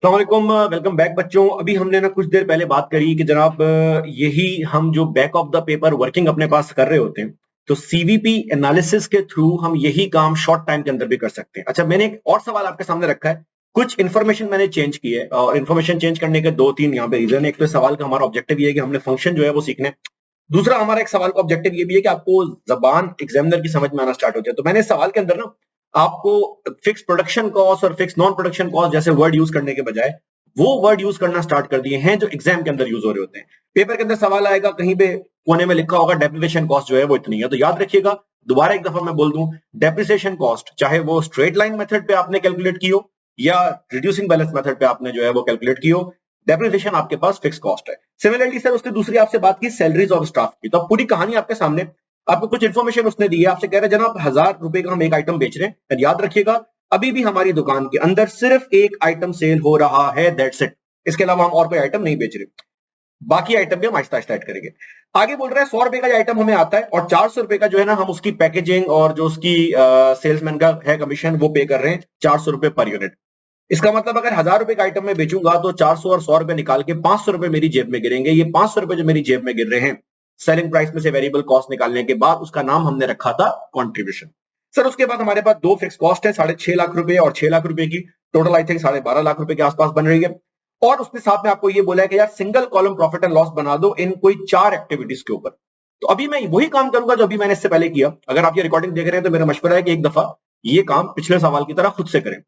अस्सलामुअलैकुम, welcome back बच्चों। अभी हमने ना कुछ देर पहले बात करी कि जनाब यही हम जो back of the paper working अपने पास कर रहे होते हैं, तो सीवीपी एनालिसिस के थ्रू हम यही काम शॉर्ट टाइम के अंदर भी कर सकते हैं। अच्छा, मैंने एक और सवाल आपके सामने रखा है। कुछ इन्फॉर्मेशन मैंने चेंज की है और इन्फॉर्मेशन चेंज करने के दो तीन यहाँ पे रीजन है। एक तो इस सवाल का हमारा ऑब्जेक्टिव ये है कि हमने फंक्शन जो है वो सीखने। दूसरा हमारा एक सवाल का ऑब्जेक्टिव ये भी है कि आपको जबान एग्जामिनर की समझ में आना स्टार्ट हो जाए। तो मैंने इस सवाल के अंदर ना आपको फिक्स प्रोडक्शन कॉस्ट और फिक्स नॉन प्रोडक्शन कॉस्ट जैसे वर्ड यूज करने के बजाय वो वर्ड यूज करना स्टार्ट कर दिए हैं जो एग्जाम के अंदर यूज हो रहे होते हैं। पेपर के अंदर सवाल आएगा, कहीं पे कोने में लिखा होगा डेप्रिसिएशन कॉस्ट जो है वो इतनी है, तो याद रखिएगा। दोबारा एक दफा मैं बोल दूं, डेप्रिसिएशन कॉस्ट चाहे वो स्ट्रेट लाइन मेथड पे आपने कैलकुलेट की हो या रिड्यूसिंग बैलेंस मेथड पे आपने जो है वो कैलकुलेट की हो, डेप्रिसिएशन आपके पास फिक्स कॉस्ट है। सिमिलरली सर उसने दूसरी आपसे बात की सैलरीज ऑफ स्टाफ की, तो अब पूरी कहानी आपके सामने। आपको कुछ इन्फॉर्मेशन उसने दी है, आपसे कह रहे हैं जनाब 1000 रुपए का हम एक आइटम बेच रहे हैं। याद रखिएगा अभी भी हमारी दुकान के अंदर सिर्फ एक आइटम सेल हो रहा है, दैट्स इट। इसके अलावा हम और कोई आइटम नहीं बेच रहे। बाकी आइटम भी हम आहिस्ता आहिस्ता ऐड करेंगे। आगे बोल रहा है 100 रुपए का आइटम हमें आता है और 400 रुपए का जो है ना हम उसकी पैकेजिंग और जो उसकी सेल्समैन का है कमीशन वो पे कर रहे हैं 400 रुपए पर यूनिट। इसका मतलब अगर 1000 रुपए का आइटम में बेचूंगा तो 400 और 100 रुपए निकाल के 500 रुपए मेरी जेब में गिरेंगे। ये 500 रुपए जो मेरी जेब में गिर रहे हैं सेलिंग प्राइस में से वेरिएबल कॉस्ट निकालने के बाद, उसका नाम हमने रखा था कॉन्ट्रीब्यूशन। सर उसके बाद हमारे पास दो फिक्स कॉस्ट है, 6.5 लाख रुपए और 6 लाख रुपए की। टोटल आई थिंक 12.5 लाख रुपए के आसपास बन रही है। और उसने साथ में आपको ये बोला है कि यार single column profit and loss बना दो इन कोई 4 एक्टिविटीज के ऊपर। तो अभी मैं वही काम करूंगा जो अभी मैंने इससे पहले किया। अगर आप ये रिकॉर्डिंग देख रहे हैं तो मेरा मशवरा है कि एक दफा ये काम पिछले सवाल की तरह खुद से करें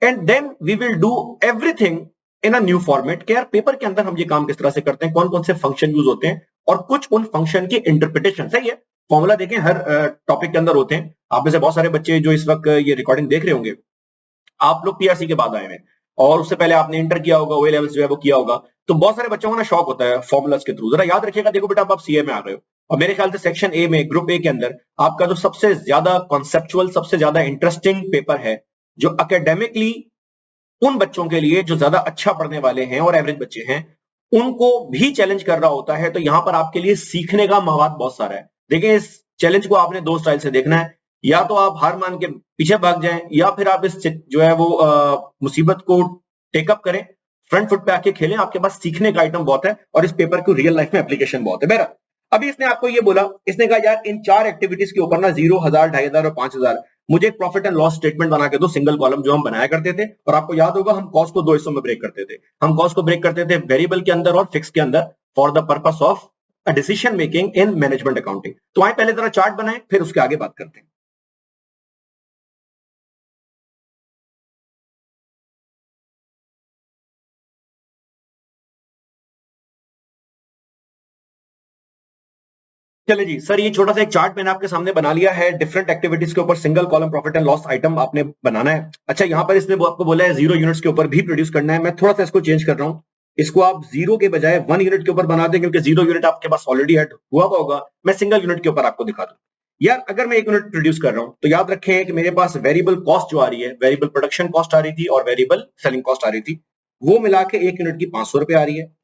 and then we will do everything in a new format कि यार पेपर के अंदर हम ये काम किस तरह से करते हैं, कौन कौन से फंक्शन यूज होते हैं और कुछ उन फंक्शन की इंटरप्रिटेशन। सही है, फॉर्मूला देखें हर टॉपिक के अंदर होते हैं। आप में से बहुत सारे बच्चे जो इस वक्त ये रिकॉर्डिंग देख रहे होंगे, आप लोग पीआरसी के बाद आए हैं और उससे पहले आपने इंटर किया होगा, ओ लेवल्स जो है वो किया होगा। तो बहुत सारे बच्चों को ना शौक होता है फॉर्मुलाज के थ्रू। जरा याद रखिएगा, देखो बेटा आप सीए में आ गए हो और मेरे ख्याल से सेक्शन ए में ग्रुप ए के अंदर आपका जो सबसे ज्यादा कॉन्सेप्चुअल सबसे ज्यादा इंटरेस्टिंग पेपर है, जो एकेडमिकली उन बच्चों के लिए जो ज्यादा अच्छा पढ़ने वाले हैं और एवरेज बच्चे हैं उनको भी चैलेंज कर रहा होता है। तो यहां पर आपके लिए सीखने का मवाद बहुत सारा है। देखिए इस चैलेंज को आपने दो स्टाइल से देखना है, या तो आप हार मान के पीछे भाग जाएं या फिर आप इस जो है वो मुसीबत को टेकअप करें, फ्रंट फुट पे आके खेलें। आपके पास सीखने का आइटम बहुत है और इस पेपर को रियल लाइफ में एप्लीकेशन बहुत है। बहरा अभी इसने आपको ये बोला, इसने कहा यार इन 4 एक्टिविटीज के ऊपर ना 0, 1000, 2500 और 5000 मुझे एक प्रॉफिट एंड लॉस स्टेटमेंट बना के दो, सिंगल कॉलम जो हम बनाया करते थे। और आपको याद होगा हम कॉस्ट को दो हिस्सों में ब्रेक करते थे। हम कॉस्ट को ब्रेक करते थे वेरिएबल के अंदर और फिक्स के अंदर for the purpose of a decision making in management accounting. तो आए पहले जरा चार्ट बनाएं, फिर उसके आगे बात करते हैं। चले जी सर, ये छोटा सा एक चार्ट मैंने आपके सामने बना लिया है। डिफरेंट एक्टिविटीज के ऊपर single column profit and loss item आपने बनाना है। अच्छा, यहाँ पर इसने आपको बोला है 0 यूनिट्स के ऊपर भी प्रोड्यूस करना है। मैं थोड़ा सा इसको चेंज कर रहा हूँ, इसको आप 0 के बजाय 1 यूनिट के ऊपर बना दें, क्योंकि 0 यूनिट आपके पास ऑलरेडी ऐड हुआ होगा। मैं सिंगल यूनिट के ऊपर आपको दिखा दूं। यार अगर मैं 1 यूनिट प्रोड्यूस कर रहा हूं तो याद रखें कि मेरे पास वेरिएबल कॉस्ट जो आ रही है, वेरिएबल प्रोडक्शन कॉस्ट आ रही थी और वेरिएबल सेलिंग कॉस्ट आ रही थी, वो मिला के 1 यूनिट की 500 रुपए आ रही है।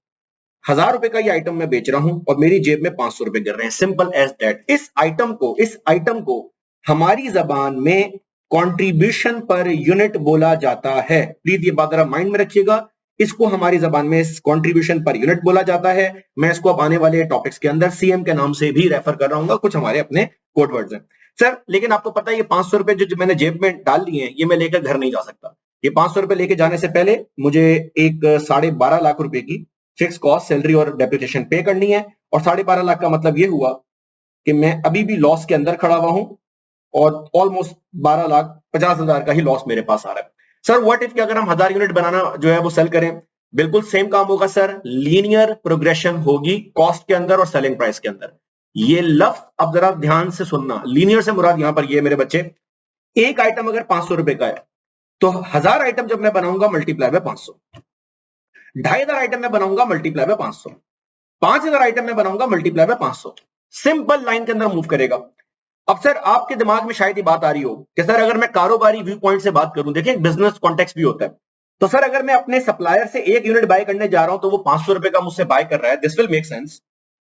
1000 रुपए का ये आइटम मैं बेच रहा हूं और मेरी जेब में 500 रुपए गिर रहे हैं। Simple as that. इस आइटम को हमारी जबान में कंट्रीब्यूशन पर यूनिट बोला जाता है। प्लीज ये बात जरा माइंड में रखिएगा, इसको हमारी जबान में कंट्रीब्यूशन पर यूनिट बोला जाता है। मैं इसको अब आने वाले टॉपिक्स के अंदर सीएम के नाम से भी रेफर कर रहा हूँ, कुछ हमारे अपने कोड वर्ड्स हैं। सर लेकिन आपको पता है ये 500 रुपए जो मैंने जेब में डाल लिए हैं, ये मैं लेकर घर नहीं जा सकता। ये 500 रुपए लेके जाने से पहले मुझे एक 12.5 लाख रुपए की फिक्स कॉस्ट, सैलरी और डेप्रिसिएशन पे करनी है। और 12.5 लाख का मतलब ये हुआ कि मैं अभी भी लॉस के अंदर खड़ा हुआ हूं और ऑलमोस्ट 12,50,000 का ही लॉस मेरे पास आ रहा है। सर व्हाट इफ कि अगर हम 1000 यूनिट बनाना जो है वो सेल करें, बिल्कुल सेम काम होगा सर। लीनियर प्रोग्रेशन होगी कॉस्ट के अंदर और सेलिंग प्राइस के अंदर। ये लफ्ज अब जरा ध्यान से सुनना, लीनियर से मुराद यहां पर ये मेरे बच्चे, एक आइटम अगर 500 रुपए का है तो 1000 आइटम जब मैं बनाऊंगा मल्टीप्लाई बाय 500, 2500 आइटम में बनाऊंगा मल्टीप्लाई बाय 500, 5000 आइटम में बनाऊंगा मल्टीप्लाई बाय 500। सिंपल लाइन के अंदर मूव करेगा। अब सर आपके दिमाग में शायद ये बात आ रही हो कि सर अगर मैं कारोबारी व्यू पॉइंट से बात करूं, देखिए बिजनेस कॉन्टेक्स्ट भी होता है, तो सर अगर मैं अपने सप्लायर से 1 यूनिट बाय करने जा रहा हूं तो वो 500 रुपए का मुझसे बाय कर रहा है, दिस विल मेक सेंस।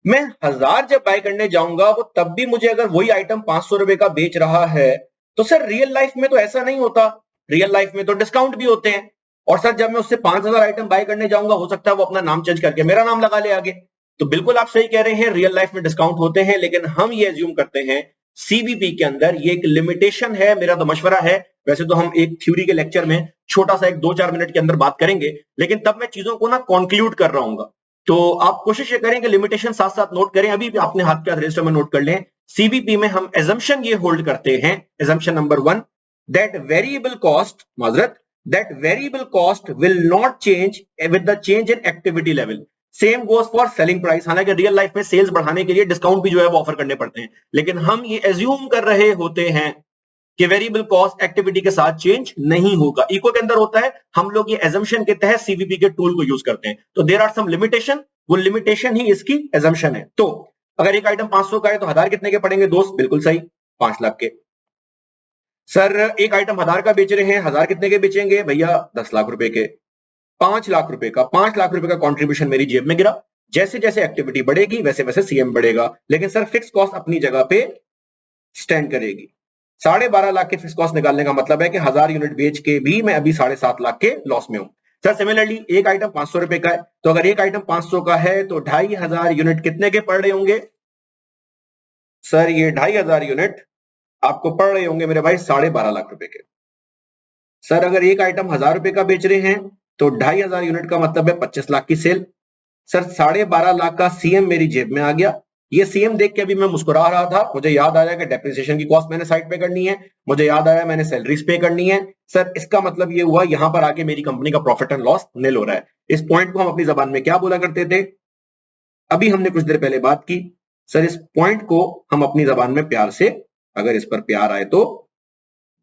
मैं 1000 जब बाय करने जाऊंगा वो तब भी मुझे अगर वही आइटम 500 रुपए का बेच रहा है, तो सर रियल लाइफ में तो ऐसा नहीं होता। रियल लाइफ में तो डिस्काउंट भी होते हैं और सर जब मैं उससे 5,000 आइटम बाय करने जाऊंगा, हो सकता है वो अपना नाम चेंज करके मेरा नाम लगा ले आगे। तो बिल्कुल आप सही कह रहे हैं, रियल लाइफ में डिस्काउंट होते हैं, लेकिन हम ये एज्यूम करते हैं सीवीपी के अंदर ये एक लिमिटेशन है। मेरा तो मशवरा है, वैसे तो हम एक थ्योरी के लेक्चर में छोटा सा एक 2-4 मिनट के अंदर बात करेंगे, लेकिन तब मैं चीजों को ना कॉन्क्लूड कर रहा हूँ। तो आप कोशिश ये करें कि लिमिटेशन साथ साथ नोट करें, अभी भी आपने हाथ के रजिस्टर में नोट कर लें। सीवीपी में हम एजम्पशन ये होल्ड करते हैं, assumption number 1, that variable cost, माजरत, that variable cost will not change with the change in activity level. Same goes for selling price. हालांकि रियल लाइफ में सेल्स बढ़ाने के लिए डिस्काउंट भी जो है वो ऑफर करने पड़ते हैं, लेकिन हम ये एज्यूम कर रहे होते हैं कि वेरिएबल कॉस्ट एक्टिविटी के साथ चेंज नहीं होगा। इको के अंदर होता है, हम लोग ये एजम्पशन के तहत सीवीपी के टूल को यूज करते हैं। तो देयर आर सम लिमिटेशन, वो लिमिटेशन ही इसकी एजम्पशन है। तो अगर एक आइटम 500 का है तो 1000 कितने के पड़ेंगे दोस्त? बिल्कुल सही, 5 लाख के। सर एक आइटम 1000 का बेच रहे हैं, 1000 कितने के बेचेंगे भैया? 10 लाख रुपए के। 5 लाख रुपए का, 5 लाख रुपए का कंट्रीब्यूशन मेरी जेब में गिरा। जैसे जैसे एक्टिविटी बढ़ेगी वैसे वैसे सीएम बढ़ेगा, लेकिन सर फिक्स कॉस्ट अपनी जगह पे स्टैंड करेगी। 12.5 लाख के फिक्स कॉस्ट निकालने का मतलब है कि 1000 यूनिट बेच के भी मैं अभी 7.5 लाख के लॉस में हूं। सर सिमिलरली एक आइटम 500 रुपए का है, तो अगर एक आइटम 500 का है तो 2500 यूनिट कितने के पड़ रहे होंगे? सर ये 2500 यूनिट आपको पड़ रहे होंगे मेरे भाई 12.5 लाख रुपए के। सर अगर एक आइटम 1000 रुपए का बेच रहे हैं तो 2500 यूनिट का मतलब है 25 लाख की सेल। सर 12.5 लाख का सीएम मेरी जेब में आ गया। ये सीएम देख के अभी मैं मुस्कुरा रहा था, मुझे याद आया कि डेप्रिसिएशन की कॉस्ट मैंने साइड पे करनी है, मुझे याद आया मैंने सैलरीज पे करनी है। सर इसका मतलब ये हुआ यहां पर आके मेरी कंपनी का प्रॉफिट एंड लॉस निल हो रहा है। इस पॉइंट को हम अपनी जबान में क्या बोला करते थे? अभी हमने कुछ देर पहले बात की। सर इस पॉइंट को हम अपनी जबान में प्यार से, अगर इस पर प्यार आए तो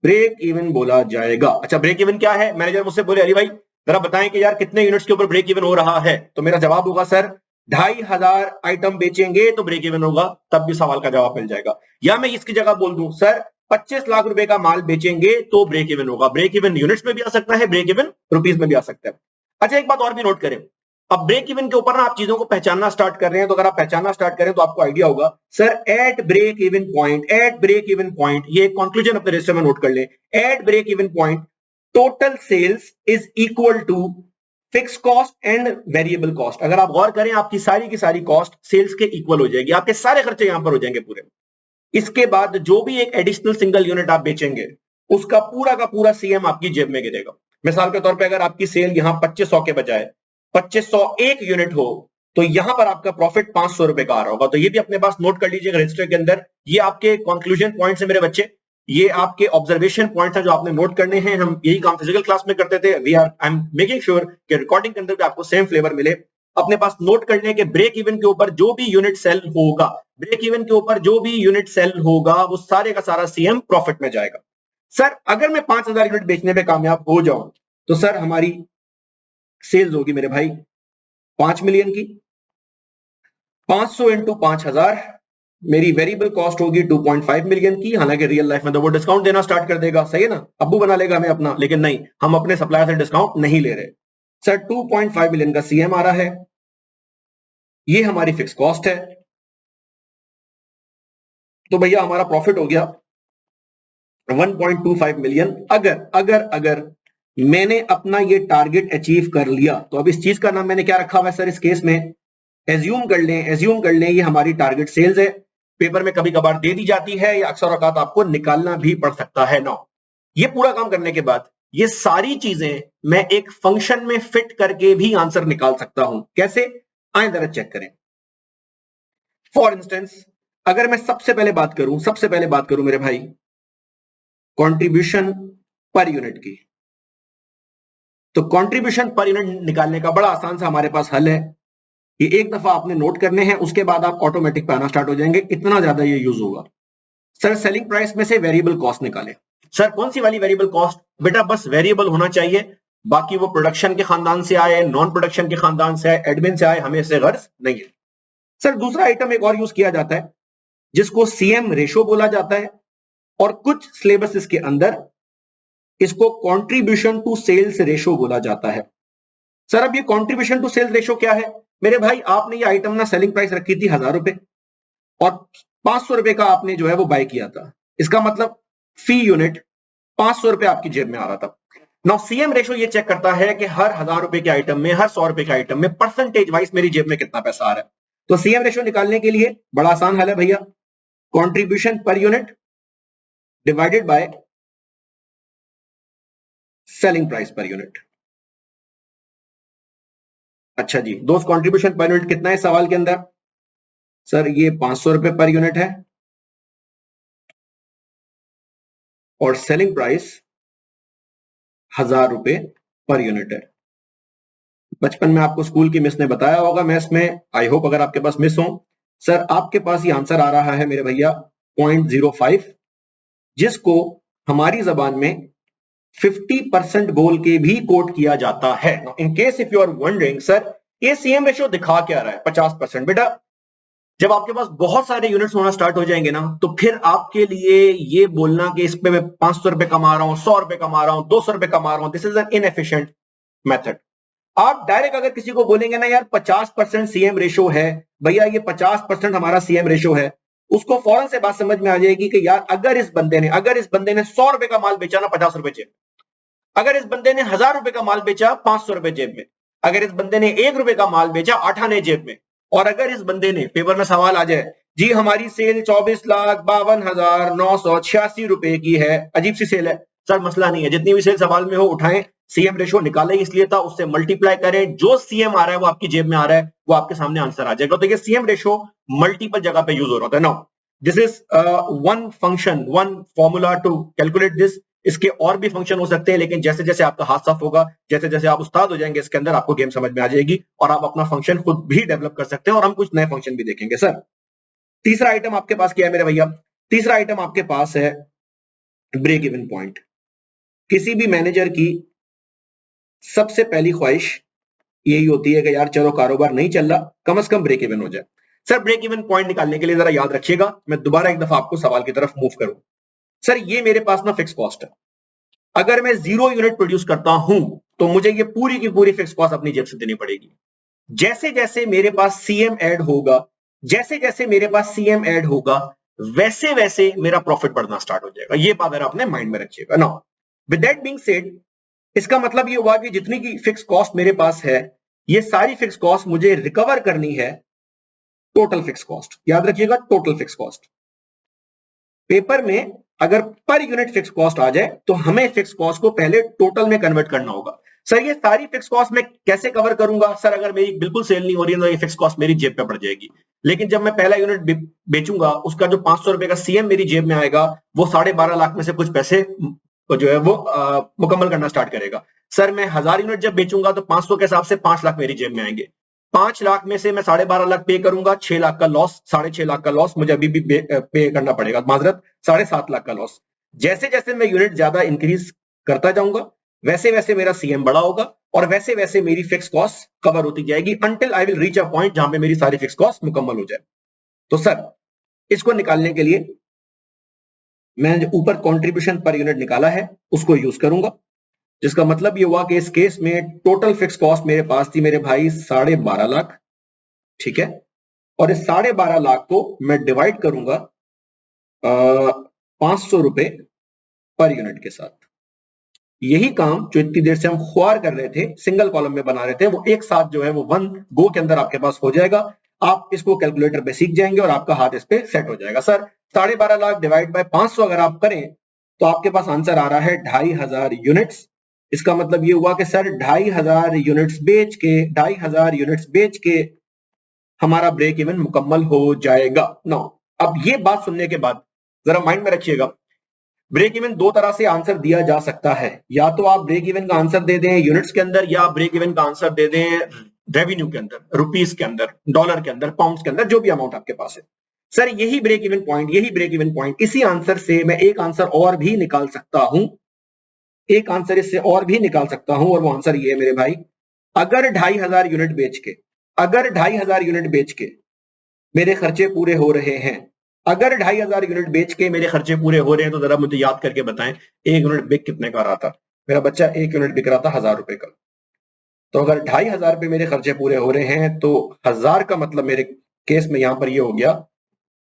ब्रेक इवन बोला जाएगा। अच्छा ब्रेक इवन क्या है? मैनेजर मुझसे बोले अली भाई जरा बताएं कि यार कितने यूनिट्स के ऊपर ब्रेक इवन हो रहा है, तो मेरा जवाब होगा सर 2500 आइटम बेचेंगे तो ब्रेक इवन होगा, तब भी सवाल का जवाब मिल जाएगा। या मैं इसकी जगह बोल दूं सर 25 लाख रुपए का माल बेचेंगे तो ब्रेक इवन होगा। ब्रेक इवन यूनिट्स में भी आ सकता है, ब्रेक इवन रुपीस में भी आ सकता है। अच्छा एक बात और भी नोट करें, अब ब्रेक इवन के ऊपर ना आप चीजों को पहचानना स्टार्ट कर रहे हैं, तो अगर आप पहचानना स्टार्ट करें तो आपको आइडिया होगा sir at break even point, at break even point, ये एक कंक्लूजन अपने रजिस्टर में नोट कर लें। At break even point total sales is equal to fix cost and variable cost. अगर आप गौर करें आपकी सारी की सारी कॉस्ट सेल्स के इक्वल हो जाएगी, आपके सारे खर्चे यहां पर हो जाएंगे पूरे। इसके बाद जो भी एक एडिशनल सिंगल यूनिट आप बेचेंगे उसका पूरा का पूरा सीएम आपकी जेब में गिरेगा। मिसाल के तौर पे अगर आपकी सेल यहां 2500 के बजाय 2501 यूनिट हो तो यहां पर आपका प्रॉफिट 500 रुपए का आ रहा होगा। तो ये भी अपने पास नोट कर लीजिएगा रजिस्टर के अंदर। ये आपके कंक्लूजन पॉइंट्स है मेरे बच्चे, ये आपके ऑब्जर्वेशन पॉइंट्स हैं जो आपने नोट करने हैं। हम यही काम फिजिकल क्लास में करते थे। आई एम मेकिंग श्योर कि रिकॉर्डिंग के अंदर भी आपको सेम फ्लेवर मिले। अपने पास नोट कर लें कि ब्रेक इवन के ऊपर जो भी यूनिट सेल होगा, ब्रेक इवन के ऊपर जो भी यूनिट सेल होगा वो सारे का सारा सीएम प्रॉफिट में जाएगा। सर अगर मैं 5000 यूनिट बेचने पे कामयाब हो जाऊं तो सर हमारी सेल्स होगी मेरे भाई 5 मिलियन की। 500 इंटू 5000 मेरी वेरिएबल कॉस्ट होगी 2.5 मिलियन की। हालांकि रियल लाइफ में तो वो डिस्काउंट देना स्टार्ट कर देगा, सही है ना, अब्बू बना लेगा हमें अपना, लेकिन नहीं, हम अपने सप्लायर से डिस्काउंट नहीं ले रहे। सर 2.5 मिलियन का सीएम आ रहा है, ये हमारी फिक्स कॉस्ट है, तो भैया हमारा प्रॉफिट हो गया 1.25 मिलियन। अगर अगर अगर मैंने अपना ये टारगेट अचीव कर लिया तो अब इस चीज का नाम मैंने क्या रखा हुआ है सर? इस केस में एज्यूम कर लें ये हमारी टारगेट सेल्स है। पेपर में कभी कभार दे दी जाती है या अक्सर औकात आपको निकालना भी पड़ सकता है। ना ये पूरा काम करने के बाद ये सारी चीजें मैं एक फंक्शन में फिट करके भी आंसर निकाल सकता हूं। कैसे? आए जरा चेक करें। फॉर इंस्टेंस अगर मैं सबसे पहले बात करूं मेरे भाई कंट्रीब्यूशन पर यूनिट की, तो कंट्रीब्यूशन पर यूनिट निकालने का बड़ा आसान सा हमारे पास हल है। ये एक दफा आपने नोट करने हैं, उसके बाद आप ऑटोमेटिक पे आना स्टार्ट हो जाएंगे, इतना ज्यादा ये यूज होगा। सर सेलिंग प्राइस में से वेरिएबल कॉस्ट निकालें। सर कौन सी वाली वेरिएबल कॉस्ट? बेटा बस वेरिएबल होना चाहिए, बाकी वो प्रोडक्शन के खानदान से आए, नॉन प्रोडक्शन के खानदान से आए, एडमिन से आए, हमें इससे गर्ज नहीं है। सर दूसरा आइटम एक और यूज किया जाता है जिसको सीएम रेशो बोला जाता है, और कुछ सिलेबस के अंदर इसको कंट्रीब्यूशन टू सेल्स रेशो बोला जाता है। सर अब ये कंट्रीब्यूशन टू सेल्स रेशो क्या है? मेरे भाई आपने ये आइटम ना सेलिंग प्राइस रखी थी 1000 रुपए और 500 रुपए का आपने जो है वो बाय किया था। इसका मतलब फी यूनिट 500 रुपए आपकी जेब में आ रहा था। नाउ सीएम रेशो ये चेक करता है कि हर 1000 रुपए के आइटम में, हर 100 रुपए के आइटम में परसेंटेज वाइज मेरी जेब में कितना पैसा आ रहा है। तो सीएम रेशो निकालने के लिए बड़ा आसान हल है भैया, contribution per unit divided by selling price per unit. अच्छा जी, दोस्त कंट्रीब्यूशन पर यूनिट कितना है सवाल के अंदर? सर ये 500 रुपए पर यूनिट है और सेलिंग प्राइस 1000 रुपए पर यूनिट है। बचपन में आपको स्कूल की मिस ने बताया होगा मैथ्स में, आई होप अगर आपके पास मिस हो। सर आपके पास ये आंसर आ रहा है मेरे भैया 0.05, जिसको हमारी जबान में 50% बोल के भी कोट किया जाता है। In case if you are wondering sir ये सीएम रेशियो दिखा क्या रहा है 50%, बेटा जब आपके पास बहुत सारे यूनिट्स होना स्टार्ट हो जाएंगे ना, तो फिर आपके लिए ये बोलना कि इस पे मैं 500 रुपए कमा रहा हूं, 100 रुपए कमा रहा हूं, 200 रुपए कमा रहा हूं, this is an inefficient method. आप डायरेक्ट अगर किसी को बोलेंगे ना यार 50% सीएम रेशो है, भैया ये 50% हमारा सीएम रेशो है, उसको फौरन से बात समझ में आ जाएगी कि यार अगर इस बंदे ने 100 रुपए का माल बेचा ना 50 रुपए जेब, अगर इस बंदे ने 1000 रुपए का माल बेचा 500 रुपए जेब में, अगर इस बंदे ने 1 रुपए का माल बेचा 8 आने जेब में, और अगर इस बंदे ने पेपर में सवाल आ जाए जी हमारी सेल 24,52,986 रुपए की है, अजीब सी सेल है, सर मसला नहीं है, जितनी भी सेल सवाल में हो उठाएं, सीएम रेशो निकाले इसलिए था, उससे मल्टीप्लाई करें, जो सीएम आ रहा है वो आपकी जेब में आ रहा है, वो आपके सामने आंसर आ जाएगा। तो ये सीएम रेशो मल्टीपल जगह पे यूज हो रहा है। Now this is one function, one formula to calculate this. इसके और भी फंक्शन हो सकते हैं, लेकिन जैसे जैसे आपका हाथ साफ होगा, जैसे जैसे आप उस्ताद हो जाएंगे इसके अंदर, आपको गेम समझ में आ जाएगी और आप अपना फंक्शन खुद भी डेवलप कर सकते हैं, और हम कुछ नए फंक्शन भी देखेंगे। सर तीसरा आइटम आपके पास क्या है मेरे भैया? तीसरा आइटम आपके पास है ब्रेक इवन पॉइंट। किसी भी मैनेजर की सबसे पहली ख्वाहिश यही होती है कि यार चलो कारोबार नहीं चल रहा, कम से कम ब्रेक इवन हो जाए। सर ब्रेक इवन पॉइंट निकालने के लिए जरा याद रखिएगा, मैं दोबारा एक दफा आपको सवाल की तरफ मूव करूं। सर ये मेरे पास ना फिक्स कॉस्ट है, अगर मैं 0 यूनिट प्रोड्यूस करता हूं तो मुझे ये पूरी की पूरी फिक्स कॉस्ट अपनी जेब से देनी पड़ेगी। जैसे जैसे मेरे पास सीएम ऐड होगा, जैसे जैसे मेरे पास सीएम ऐड होगा, वैसे वैसे मेरा प्रॉफिट बढ़ना स्टार्ट हो जाएगा। ये बात अगर अपने माइंड में रखिएगा। Now with that being said, इसका मतलब ये हुआ कि जितनी की फिक्स कॉस्ट मेरे पास है, ये सारी फिक्स कॉस्ट मुझे रिकवर करनी है टोटल फिक्स कॉस्ट। याद रखिएगा टोटल फिक्स कॉस्ट। पेपर में अगर पर यूनिट फिक्स कॉस्ट आ जाए तो हमें फिक्स कॉस्ट को पहले टोटल में कन्वर्ट करना होगा। सर ये सारी फिक्स कॉस्ट मैं कैसे कवर करूंगा? सर अगर मेरी बिल्कुल सेल नहीं हो रही है तो ये फिक्स कॉस्ट मेरी जेब पे पड़ जाएगी, लेकिन जब मैं पहला यूनिट बेचूंगा उसका जो 500 रुपए का सीएम मेरी जेब में आएगा, वो 12.5 लाख में से कुछ पैसे जो है वो मुकम्मल करना स्टार्ट करेगा। सर मैं 1000 यूनिट जब बेचूंगा तो 500 के हिसाब से 5 लाख मेरी जेब में आएंगे। 5 लाख में से मैं 12.5 लाख पे करूंगा, 6 लाख का लॉस, 6.5 लाख का लॉस मुझे अभी भी पे करना पड़ेगा, माजरत 7.5 लाख का लॉस। जैसे जैसे मैं यूनिट ज्यादा इंक्रीज करता जाऊंगा, वैसे वैसे मेरा सीएम बड़ा होगा और वैसे वैसे मेरी फिक्स कॉस्ट कवर होती जाएगी until I will reach a point जहां पे मेरी सारी फिक्स कॉस्ट मुकम्मल हो जाए। तो सर इसको निकालने के लिए मैंने जो ऊपर कंट्रीब्यूशन पर यूनिट निकाला है उसको यूज करूंगा, जिसका मतलब ये हुआ कि इस केस में टोटल फिक्स कॉस्ट मेरे पास थी मेरे भाई 12.5 लाख, ठीक है, और इस 12.5 लाख को मैं डिवाइड करूंगा 500 रुपए पर यूनिट के साथ। यही काम जो इतनी देर से हम ख्वार कर रहे थे, सिंगल कॉलम में बना रहे थे, वो एक साथ जो है वो वन गो के अंदर आपके पास हो जाएगा। आप इसको कैलकुलेटर पे सीख जाएंगे और आपका हाथ इस पे सेट हो जाएगा। सर 12.5 लाख डिवाइड बाय 500 अगर आप करें तो आपके पास आंसर आ रहा है 2500 यूनिट्स। इसका मतलब ये हुआ कि सर 2500 यूनिट्स बेच के 2500 यूनिट्स बेच के हमारा ब्रेक इवन मुकम्मल हो जाएगा। नो अब ये बात सुनने के बाद जरा माइंड में रखिएगा, ब्रेक इवन दो तरह से आंसर दिया जा सकता है। या तो आप ब्रेक इवन का आंसर दे दें यूनिट्स के अंदर, या ब्रेक इवन का आंसर दे दें रेवेन्यू के अंदर, रुपीस के अंदर, डॉलर के अंदर, पाउंड्स के अंदर, जो भी अमाउंट आपके पास है। सर यही ब्रेक इवन पॉइंट, इसी आंसर से मैं एक आंसर और भी निकाल सकता हूं, एक आंसर इससे और भी निकाल सकता हूं, और वो आंसर ये है मेरे भाई, अगर 2500 यूनिट बेच के, अगर 2500 यूनिट बेच के मेरे खर्चे पूरे हो रहे हैं, अगर 2500 यूनिट बेच के मेरे खर्चे पूरे हो रहे हैं, तो जरा मुझे याद करके बताएं एक यूनिट बिक कितने का रहा था? मेरा बच्चा एक यूनिट बिक रहा था 1000 रुपए का। तो अगर 2500 रुपए मेरे खर्चे पूरे हो रहे हैं तो 1000 का मतलब मेरे केस में यहां पर ये हो गया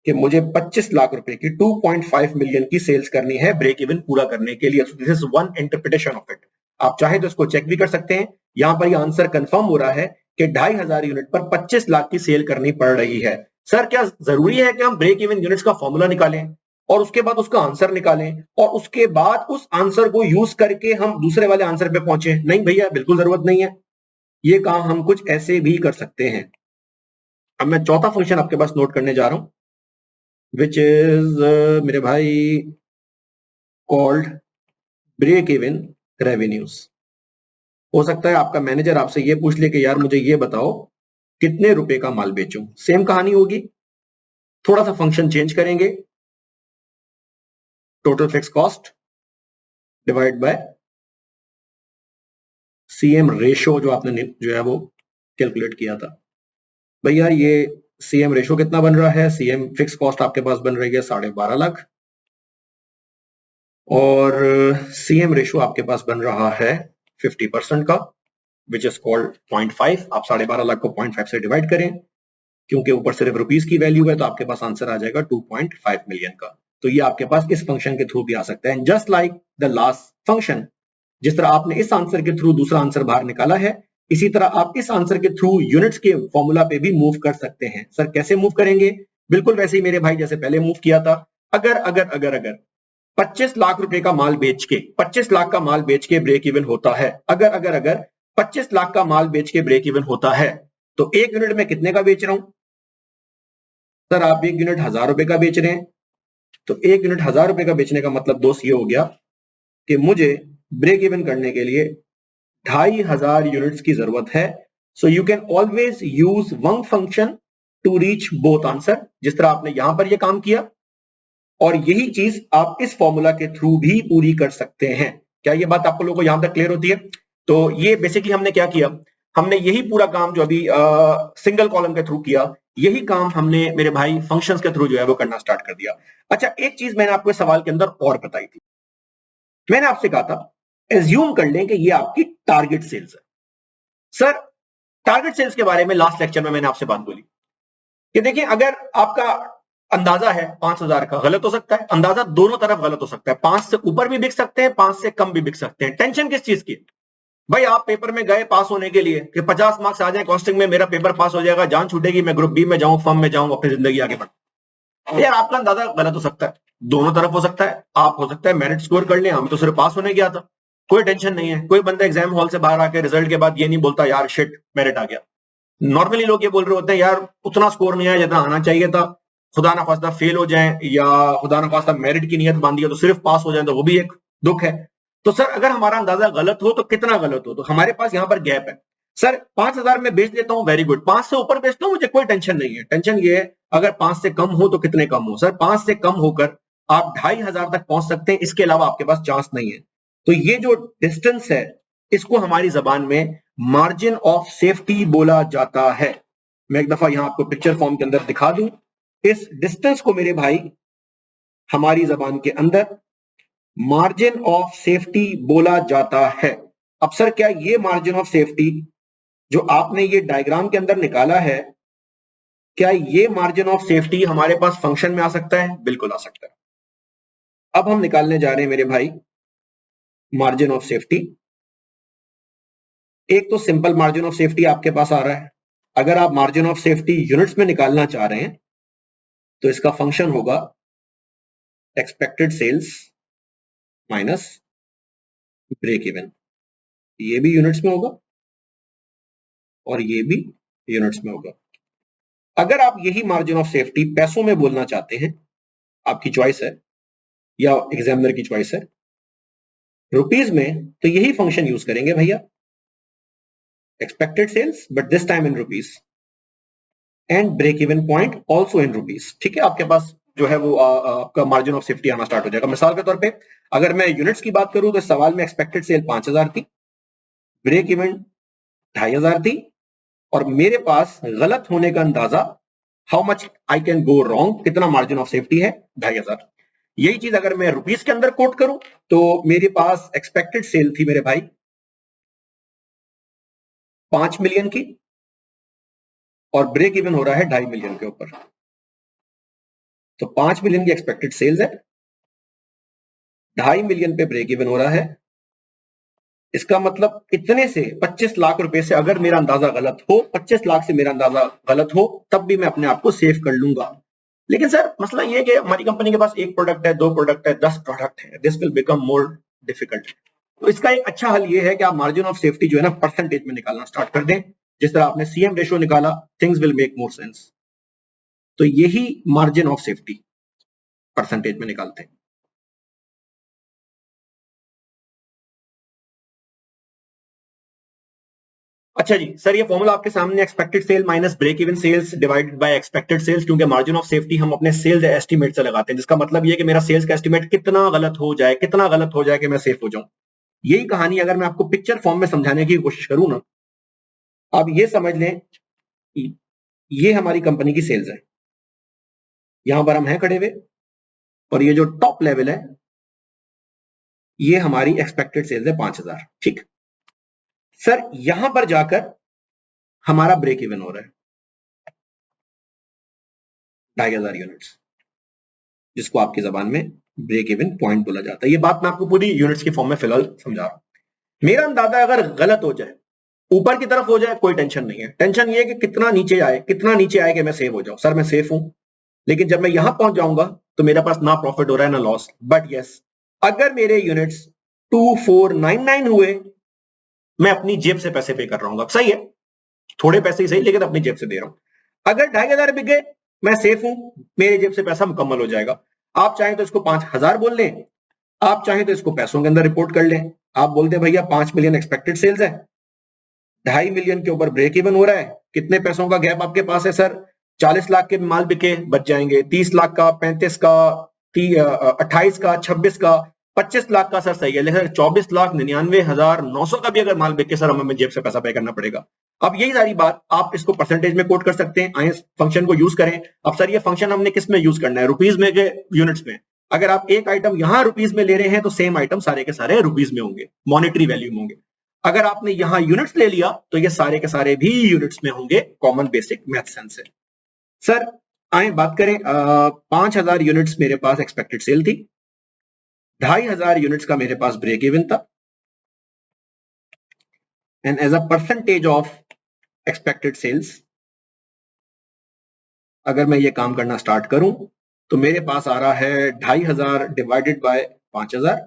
कि मुझे 25 लाख रुपए की 2.5 मिलियन की सेल्स करनी है ब्रेक इवन पूरा करने के लिए। This is one interpretation of it. आप चाहे तो इसको चेक भी कर सकते हैं। यहां पर ये आंसर कंफर्म हो रहा है कि 2,500 यूनिट पर 25 लाख की सेल करनी पड़ रही है। सर क्या जरूरी है कि हम ब्रेक इवन यूनिट्स का फॉर्मूला निकालें और उसके बाद उसका आंसर निकालें और उसके बाद उस आंसर को यूज करके हम दूसरे वाले आंसर पे पहुंचे? नहीं भैया, बिल्कुल जरूरत नहीं है। ये काम हम कुछ ऐसे भी कर सकते हैं। अब मैं चौथा फंक्शन आपके पास नोट करने जा रहा हूं, विच इज मेरे भाई कॉल्ड ब्रेक इवन रेवेन्यूज। हो सकता है आपका मैनेजर आपसे ये पूछ ले कि यार मुझे ये बताओ कितने रुपए का माल बेचूं। सेम कहानी होगी, थोड़ा सा फंक्शन चेंज करेंगे, total fix cost divide by CM ratio जो आपने जो है वो कैलकुलेट किया था। भैया ये सीएम रेशो कितना बन रहा है? सीएम फिक्स कॉस्ट आपके पास बन रही है 12.5 लाख और सीएम रेशो आपके पास बन रहा है 50% का, विच इज कॉल्ड 0.5। आप 12.5 लाख को 0.5 से डिवाइड करें, क्योंकि ऊपर सिर्फ रुपीस की वैल्यू है तो आपके पास आंसर आ जाएगा 2.5 मिलियन का। तो ये आपके पास इस फंक्शन के थ्रू भी आ सकता है। Just like the last function, जिस तरह आपने इस आंसर के थ्रू दूसरा आंसर बाहर निकाला है, इसी तरह आप इस आंसर के थ्रू यूनिट्स के फॉर्मूला पे भी मूव कर सकते हैं। सर कैसे मूव करेंगे? बिल्कुल वैसे ही मेरे भाई जैसे पहले मूव किया था। अगर अगर अगर अगर 25 लाख रुपए का माल बेच के 25 लाख का माल बेच के ब्रेक इवन होता है, अगर अगर अगर 25 लाख का माल बेच के ब्रेक इवन होता है, तो एक यूनिट में कितने का बेच रहा हूं? सर आप एक यूनिट 1,000 रुपए का बेच रहे हैं, तो एक यूनिट 1,000 रुपए का बेचने का मतलब दोस्त ये हो गया कि मुझे ब्रेक इवन करने के लिए 2,500 यूनिट्स की जरूरत है। So you can always use one function to reach both answer, जिस तरह आपने यहां पर यह काम किया, और यही चीज आप इस फॉर्मूला के थ्रू भी पूरी कर सकते हैं। क्या ये बात आप लोगों को यहां तक क्लियर होती है? तो ये बेसिकली हमने क्या किया, हमने यही पूरा काम जो अभी सिंगल कॉलम के थ्रू किया, यही काम हमने मेरे भाई फंक्शंस के थ्रू जो है वो करना स्टार्ट कर दिया। अच्छा, एक चीज मैंने आपको सवाल के अंदर और बताई थी। मैंने आपसे कहा था एज्यूम कर लें कि ये आपकी टारगेट सेल्स है। सर टारगेट सेल्स के बारे में लास्ट लेक्चर में मैंने आपसे बात बोली कि देखिए, अगर आपका अंदाजा है 5,000 का, गलत हो सकता है। अंदाजा दोनों तरफ गलत हो सकता है, 5 से ऊपर भी बिक सकते हैं, 5 से कम भी बिक सकते हैं। टेंशन किस चीज की? भाई आप पेपर में गए पास होने के लिए कि 50 मार्क्स आ जाए कॉस्टिंग में, मेरा पेपर पास हो जाएगा, जान छूटेगी, मैं ग्रुप बी में जाऊं, फर्म में जाऊं, अपनी जिंदगी आगे बढ़। यार आपका अंदाजा गलत हो सकता है, दोनों तरफ हो सकता है। आप हो सकता है मेरिट स्कोर कर ले, हम तो सिर्फ पास होने गया था, कोई टेंशन नहीं है। कोई बंदा एग्जाम हॉल से बाहर आके रिजल्ट के बाद ये नहीं बोलता यार शिट मेरिट आ गया। नॉर्मली लोग ये बोल रहे होते हैं यार उतना स्कोर नहीं आया जितना आना चाहिए था, खुदा ना खास्ता फेल हो जाए या खुदा ना खास्ता मेरिट की नियत बांधी है तो सिर्फ पास हो जाए, तो वो भी एक दुख है। तो सर अगर हमारा अंदाजा गलत हो तो कितना गलत हो, तो हमारे पास यहाँ पर गैप है। सर 5,000 में बेच लेता हूँ, वेरी गुड। 5 से ऊपर बेचता हूँ, मुझे कोई टेंशन नहीं है। टेंशन ये है अगर 5 से कम हो तो कितने कम हो? सर 5 से कम होकर आप 2,500 तक पहुंच सकते हैं, इसके अलावा आपके पास चांस नहीं है। तो ये जो डिस्टेंस है इसको हमारी जबान में मार्जिन ऑफ सेफ्टी बोला जाता है। मैं एक दफा यहां आपको पिक्चर फॉर्म के अंदर दिखा दूं। इस डिस्टेंस को मेरे भाई हमारी जबान के अंदर मार्जिन ऑफ सेफ्टी बोला जाता है। अब सर क्या ये मार्जिन ऑफ सेफ्टी जो आपने ये डायग्राम के अंदर निकाला है, क्या ये मार्जिन ऑफ सेफ्टी हमारे पास फंक्शन में आ सकता है? बिल्कुल आ सकता है। अब हम निकालने जा रहे हैं मेरे भाई मार्जिन ऑफ सेफ्टी। एक तो सिंपल मार्जिन ऑफ सेफ्टी आपके पास आ रहा है। अगर आप मार्जिन ऑफ सेफ्टी यूनिट्स में निकालना चाह रहे हैं तो इसका फंक्शन होगा expected sales minus break even. ये भी यूनिट्स में होगा और ये भी यूनिट्स में होगा। अगर आप यही मार्जिन ऑफ सेफ्टी पैसों में बोलना चाहते हैं, आपकी चॉइस है या एग्जामिनर की चॉइस है, रुपीज में तो यही फंक्शन यूज करेंगे भैया, expected sales but this time in rupees and break even point also in rupees. ठीक है, आपके पास जो है वो आपका मार्जिन ऑफ सेफ्टी आना स्टार्ट हो जाएगा। मिसाल के तौर पे अगर मैं यूनिट्स की बात करूं तो सवाल में एक्सपेक्टेड सेल 5,000 थी, ब्रेक इवन 2,500 थी, और मेरे पास गलत होने का अंदाजा how much I can go wrong, कितना मार्जिन ऑफ सेफ्टी है 2,500। यही चीज अगर मैं रुपीस के अंदर कोट करूं तो मेरे पास एक्सपेक्टेड सेल थी मेरे भाई 5 मिलियन की और ब्रेक इवन हो रहा है 2.5 मिलियन के ऊपर। तो 5 मिलियन की एक्सपेक्टेड सेल्स है, 2.5 मिलियन पे ब्रेक इवन हो रहा है, इसका मतलब इतने से 25 लाख रुपए से अगर मेरा अंदाजा गलत हो, 25 लाख से मेरा अंदाजा गलत हो, तब भी मैं अपने आप को सेव कर लूंगा। लेकिन सर मसला ये है कि हमारी कंपनी के पास एक प्रोडक्ट है, 2 प्रोडक्ट है, 10 प्रोडक्ट है, this will become more difficult. तो इसका एक अच्छा हल ये है कि आप मार्जिन ऑफ सेफ्टी जो है ना परसेंटेज में निकालना स्टार्ट कर दें। जिस तरह आपने सीएम रेशियो निकाला, things will make more sense. तो यही मार्जिन ऑफ सेफ्टी परसेंटेज में निकालते हैं। अच्छा जी सर, ये फॉर्मूला आपके सामने expected sale minus break even sales divided by expected sales, क्योंकि मार्जिन ऑफ सेफ्टी हम अपने सेल्स एस्टीमेट से लगाते हैं, जिसका मतलब ये है कि मेरा सेल्स का एस्टीमेट कितना गलत हो जाए कि मैं सेफ हो जाऊं। यही कहानी अगर मैं आपको पिक्चर फॉर्म में समझाने की कोशिश करूं ना, आप ये समझ लें, ये हमारी कंपनी की सेल्स है, यहां पर हम हैं खड़े हुए, और ये जो टॉप लेवल है ये हमारी एक्सपेक्टेड सेल्स है 5000। ठीक सर, यहां पर जाकर हमारा ब्रेक इवन हो रहा है 2500 यूनिट्स, जिसको आपकी जबान में ब्रेक इवन पॉइंट बोला जाता है। ये बात मैं आपको पूरी यूनिट्स की फॉर्म में फिलहाल समझा रहा हूं। मेरा अंदाजा अगर गलत हो जाए, ऊपर की तरफ हो जाए, कोई टेंशन नहीं है। टेंशन ये है कि कितना नीचे आए कि मैं सेव हो जाऊं। सर मैं सेफ हूं, लेकिन जब मैं यहां पहुंच जाऊंगा तो मेरे पास ना प्रॉफिट हो रहा है ना लॉस। बट यस, अगर मेरे यूनिट्स 2499 हुए, मैं अपनी जेब से पैसे पे कर रहा हूं। सही है, थोड़े पैसे ही सही, लेकिन अपनी जेब से दे रहा हूं। अगर 2500 बिक गए, मैं सेफ हूं, मेरी जेब से पैसा मुकम्मल हो जाएगा। आप चाहें तो इसको 5000 बोल लें, आप चाहें तो इसको पैसों के अंदर रिपोर्ट कर लें। आप बोलते हैं भैया 5 मिलियन एक्सपेक्टेड सेल्स है, 2.5 मिलियन के ऊपर ब्रेक इवन हो रहा है, कितने पैसों का गैप आपके पास है सर? 40 लाख के माल बिके, बच जाएंगे 30 लाख का, 35 का, 28 का, 26 का, 25 लाख का। सर सही है, लेकिन 24,99,900 का भी अगर माल बिके सर, हमें जेब से पैसा पे करना पड़ेगा। अब यही सारी बात आप इसको परसेंटेज में कोट कर सकते हैं। आइए फंक्शन को यूज करें। अब सर ये फंक्शन हमने किस में यूज करना है, रुपीज में के यूनिट्स में? अगर आप एक आइटम यहां रुपीज में ले रहे हैं तो सेम आइटम सारे के सारे रुपीज में होंगे, मॉनेटरी वैल्यू में होंगे। अगर आपने यहां यूनिट्स ले लिया तो ये सारे के सारे भी यूनिट्स में होंगे, कॉमन बेसिक मैथ सेंस से। सर आइए बात करें, 5000 यूनिट्स मेरे पास एक्सपेक्टेड सेल थी, 2500 यूनिट्स का मेरे पास ब्रेक इवन था, and as a percentage of expected sales अगर मैं ये काम करना स्टार्ट करूं तो मेरे पास आ रहा है 2500 डिवाइडेड बाय 5000,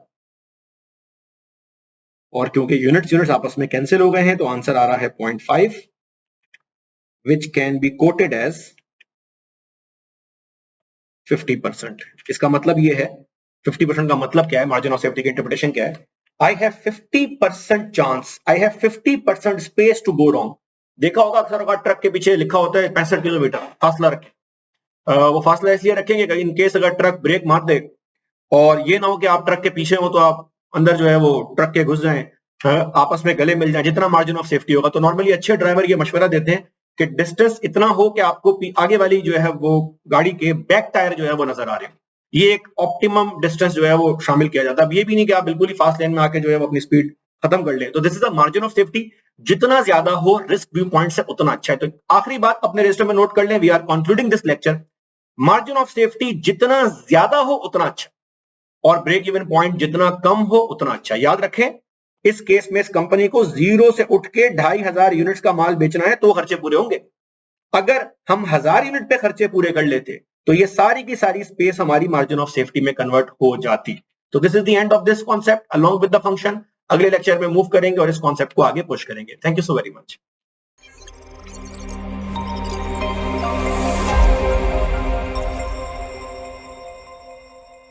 और क्योंकि यूनिट्स आपस में कैंसिल हो गए हैं तो आंसर आ रहा है 0.5, which can be quoted as 50%। इसका मतलब ये है, 50% का मतलब क्या है, मार्जिन ऑफ सेफ्टी की इंटरप्रिटेशन क्या है? I have 50% chance, I have 50% space to go wrong. देखा होगा अक्सर होगा, ट्रक के पीछे लिखा होता है 65 किलोमीटर फासला रखें। वो फासला इसलिए रखेंगे कि इन केस अगर ट्रक ब्रेक मार दे, और ये ना हो कि आप ट्रक के पीछे हो तो आप अंदर जो है वो ट्रक के घुस जाएं, आपस में गले मिल जाएं, जितना मार्जिन ऑफ सेफ्टी होगा। तो नॉर्मली अच्छे ड्राइवर ये मशवरा देते हैं कि डिस्टेंस इतना हो कि आपको आगे वाली जो है वो गाड़ी के बैक टायर जो है वो नजर आ रहे हैं। ये एक ऑप्टिमम डिस्टेंस जो है वो शामिल किया जाता है। अब ये भी नहीं कि आप बिल्कुल ही फास्ट लेन में आके जो है वो अपनी स्पीड खत्म कर लें। तो this is a margin of safety, जितना ज्यादा हो रिस्क व्यू पॉइंट से उतना अच्छा है। तो आखिरी बात अपने रजिस्टर में नोट कर लें, we are concluding this lecture, margin of safety जितना ज्यादा हो उतना अच्छा, और ब्रेक इवन पॉइंट जितना कम हो उतना अच्छा। याद रखें, इस केस में इस कंपनी को जीरो से उठ के 2500 यूनिट्स का माल बेचना है तो खर्चे पूरे होंगे। अगर हम 1000 यूनिट पे खर्चे पूरे कर लेते तो ये सारी की सारी स्पेस हमारी मार्जिन ऑफ सेफ्टी में कन्वर्ट हो जाती। तो this is the end of this concept along with the function. अगले लेक्चर में मूव करेंगे और इस कॉन्सेप्ट को आगे पुश करेंगे। Thank you so very much.